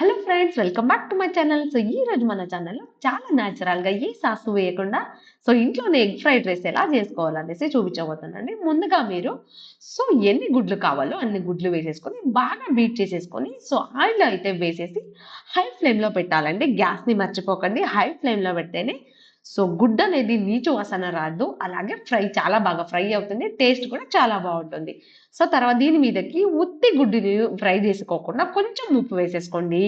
Hello friends, welcome back to my channel. So ఈ రోజు మన ఛానల్లో చాలా న్యాచురల్గా ఏ సాసు వేయకుండా ఇంట్లోనే ఎగ్ ఫ్రైడ్ రైస్ ఎలా చేసుకోవాలనేసి చూపించబోతున్నానండి. ముందుగా మీరు ఎన్ని గుడ్లు కావాలో అన్ని గుడ్లు వేసేసుకొని బాగా బీట్ చేసేసుకొని ఆయిల్ అయితే వేసేసి హై ఫ్లేమ్లో పెట్టాలండి. గ్యాస్ని మర్చిపోకండి, హై ఫ్లేమ్లో పెడితేనే గుడ్డు అనేది నీచు వాసన రాదు. అలాగే చాలా బాగా ఫ్రై అవుతుంది, టేస్ట్ కూడా చాలా బాగుంటుంది. తర్వాత దీని మీదకి ఉత్తి గుడ్డుని ఫ్రై చేసుకోకుండా కొంచెం ఉప్పు వేసేసుకోండి.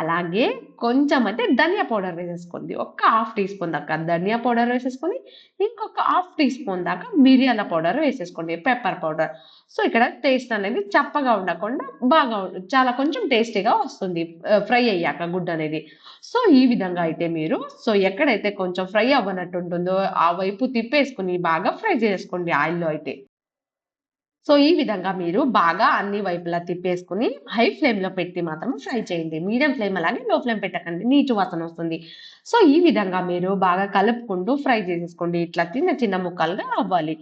అలాగే కొంచెం అయితే ధనియా పౌడర్ వేసేసుకోండి. ఒక హాఫ్ టీ స్పూన్ దాకా ధనియా పౌడర్ వేసేసుకొని, ఇంకొక హాఫ్ టీ స్పూన్ దాకా మిరియాల పౌడర్ వేసేసుకోండి, పెప్పర్ పౌడర్. ఇక్కడ టేస్ట్ అనేది చప్పగా ఉండకుండా బాగా చాలా కొంచెం టేస్టీగా వస్తుంది ఫ్రై అయ్యాక గుడ్డు అనేది. ఈ విధంగా అయితే మీరు ఎక్కడైతే కొంచెం ఫ్రై అవ్వనట్టు ఉంటుందో ఆ వైపు తిప్పేసుకుని బాగా ఫ్రై చేసుకోండి ఆయిల్‌లో అయితే. ఈ విధంగా మీరు బాగా అన్ని వైపులా తిప్పేసుకొని హై ఫ్లేమ్‌లో పెట్టి మాత్రం ఫ్రై చేయండి. మీడియం ఫ్లేమ్ అలాగే లో ఫ్లేమ్ పెట్టకండి, నీచు వాసన వస్తుంది. ఈ విధంగా మీరు బాగా కలుపుకుంటూ ఫ్రై చేసేసుకోండి. ఇట్లా చిన్న చిన్న ముక్కలుగా అవ్వాలి.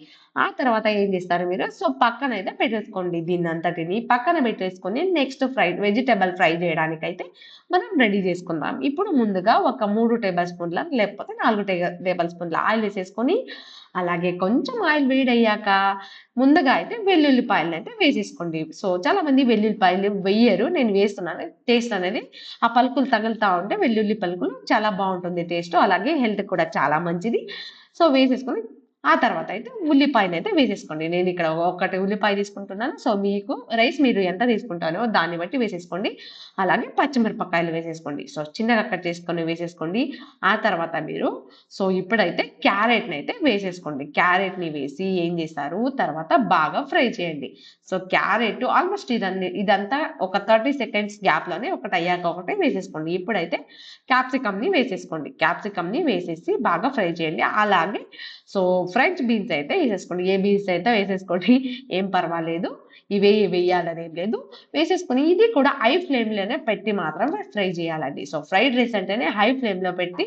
ఆ తర్వాత ఏం చేస్తారు మీరు పక్కనైతే పెట్టేసుకోండి. దీన్నంతటిని పక్కన పెట్టేసుకొని నెక్స్ట్ వెజిటబుల్ ఫ్రై చేయడానికైతే మనం రెడీ చేసుకుందాం. ఇప్పుడు ముందుగా ఒక 3 టేబుల్ స్పూన్ల లేకపోతే 4 టేబుల్ స్పూన్ల ఆయిల్ వేసేసుకొని, అలాగే కొంచెం ఆయిల్ వేడయ్యాక ముందుగా అయితే వెల్లుల్లిపాయలనైతే వేసేసుకోండి. చాలా మంది వెల్లుల్లిపాయలు వెయ్యరు. నేను వేస్తున్నాను. టేస్ట్ అనేది ఆ పలుకులు తగులుతా ఉంటే వెల్లుల్లి పలుకులు చాలా బావుంటుంది టేస్ట్. అలాగే హెల్త్‌కి కూడా చాలా మంచిది. వేసేసుకొని ఆ తర్వాత అయితే ఉల్లిపాయనైతే వేసేసుకోండి. నేనిక్కడ ఒకటి ఉల్లిపాయ తీసుకుంటున్నాను. మీకు రైస్ మీరు ఎంత తీసుకుంటారో దాన్ని బట్టి వేసేసుకోండి. అలాగే పచ్చిమిరపకాయలు వేసేసుకోండి. చిన్నగా కట్ చేసుకొని వేసేసుకోండి. ఆ తర్వాత మీరు ఇప్పుడైతే క్యారెట్‌నైతే వేసేసుకోండి. క్యారెట్‌ని వేసి ఏం చేస్తారు, తర్వాత బాగా ఫ్రై చేయండి. క్యారెట్ ఆల్మోస్ట్ ఇదంతా ఒక 30 సెకండ్స్ గ్యాప్‌లోనే ఒకటయ్యాక ఒకటి వేసేసుకోండి. ఇప్పుడైతే క్యాప్సికమ్‌ని వేసేసుకోండి. క్యాప్సికమ్‌ని వేసేసి బాగా ఫ్రై చేయండి. అలాగే సో ఫ్రెంచ్ బీన్స్ అయితే వేసేసుకోండి. ఏ బీన్స్ అయితే వేసేసుకోండి. ఏం పర్వాలేదు. ఇవే వేయాలనేం లేదు. వేసేసుకొని ఇది కూడా హై ఫ్లేమ్‌లోనే పెట్టి మాత్రమే ఫ్రై చేయాలండి. ఫ్రైడ్ రైస్ అంటేనే హై ఫ్లేమ్‌లో పెట్టి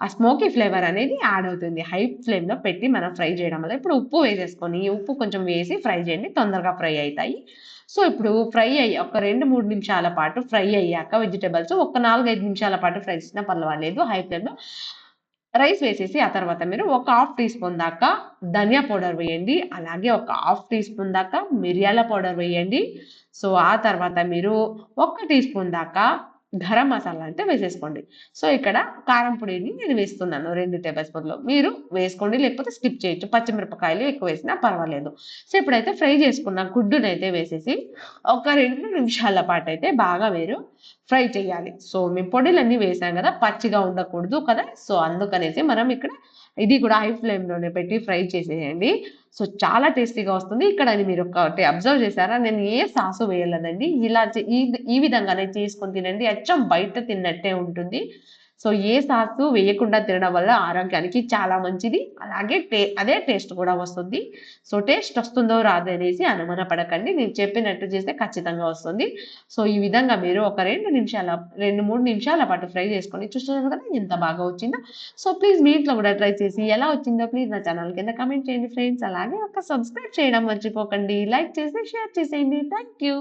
ఆ స్మోకీ ఫ్లేవర్ అనేది యాడ్ అవుతుంది. హై ఫ్లేమ్‌లో పెట్టి మనం ఫ్రై చేయడం వల్ల. ఇప్పుడు ఉప్పు వేసేసుకొని, ఉప్పు కొంచెం వేసి ఫ్రై చేయండి. తొందరగా ఫ్రై అయితాయి. ఇప్పుడు ఫ్రై అయ్యి ఒక 2, 3 నిమిషాల పాటు ఫ్రై అయ్యాక వెజిటబుల్స్ ఒక 4, 5 నిమిషాల పాటు ఫ్రై చేసినా పర్వాలేదు హై ఫ్లేమ్‌లో. రైస్ వేసేసి ఆ తర్వాత మీరు ఒక హాఫ్ టీ స్పూన్ దాకా ధనియా పౌడర్ వేయండి. అలాగే ఒక హాఫ్ టీ స్పూన్ దాకా మిరియాల పౌడర్ వేయండి. ఆ తర్వాత మీరు ఒక టీ స్పూన్ దాకా గరం మసాలా అయితే వేసేసుకోండి. ఇక్కడ కారం పొడిని నేను వేస్తున్నాను 2 టేబుల్ స్పూన్‌లు. మీరు వేసుకోండి, లేకపోతే స్కిప్ చేయొచ్చు. పచ్చిమిరపకాయలు ఎక్కువ వేసినా పర్వాలేదు. ఇప్పుడైతే ఫ్రై చేసుకున్న గుడ్డునైతే వేసేసి ఒక 2 నిమిషాల పాటైతే బాగా మీరు ఫ్రై చేయాలి. మేము పొడిలన్నీ వేసాం గదా! పచ్చిగా ఉండకూడదు కదా! అందుకనేసి మనం ఇక్కడ ఇది కూడా హై ఫ్లేమ్‌లోనే పెట్టి ఫ్రై చేసేయండి. చాలా టేస్టీగా వస్తుంది. ఇక్కడ అది మీరు ఒకటి అబ్జర్వ్ చేసారా? నేను ఏ సాసు వేయలేదండి. ఇలా ఈ విధంగానే చేసుకొని తినండి. అచ్చం బయట తిన్నట్టే ఉంటుంది. ఏ సాసు వేయకుండా తినడం వల్ల ఆరోగ్యానికి చాలా మంచిది. అలాగే అదే టేస్ట్ కూడా వస్తుంది. టేస్ట్ వస్తుందో రాదో అనేసి అనుమాన పడకండి. నేను చెప్పినట్టు చేస్తే ఖచ్చితంగా వస్తుంది. ఈ విధంగా మీరు ఒక 2, 3 నిమిషాల పాటు ఫ్రై చేసుకొని చూస్తున్నారు కదా ఎంత బాగా వచ్చిందో. ప్లీజ్ మీ ఇంట్లో కూడా ట్రై చేసి ఎలా వచ్చిందో ప్లీజ్ నా ఛానల్ కింద కామెంట్ చేయండి ఫ్రెండ్స్. అలాగే ఒక సబ్స్క్రైబ్ చేయడం మర్చిపోకండి. లైక్ చేసి షేర్ చేసేయండి. Thank you.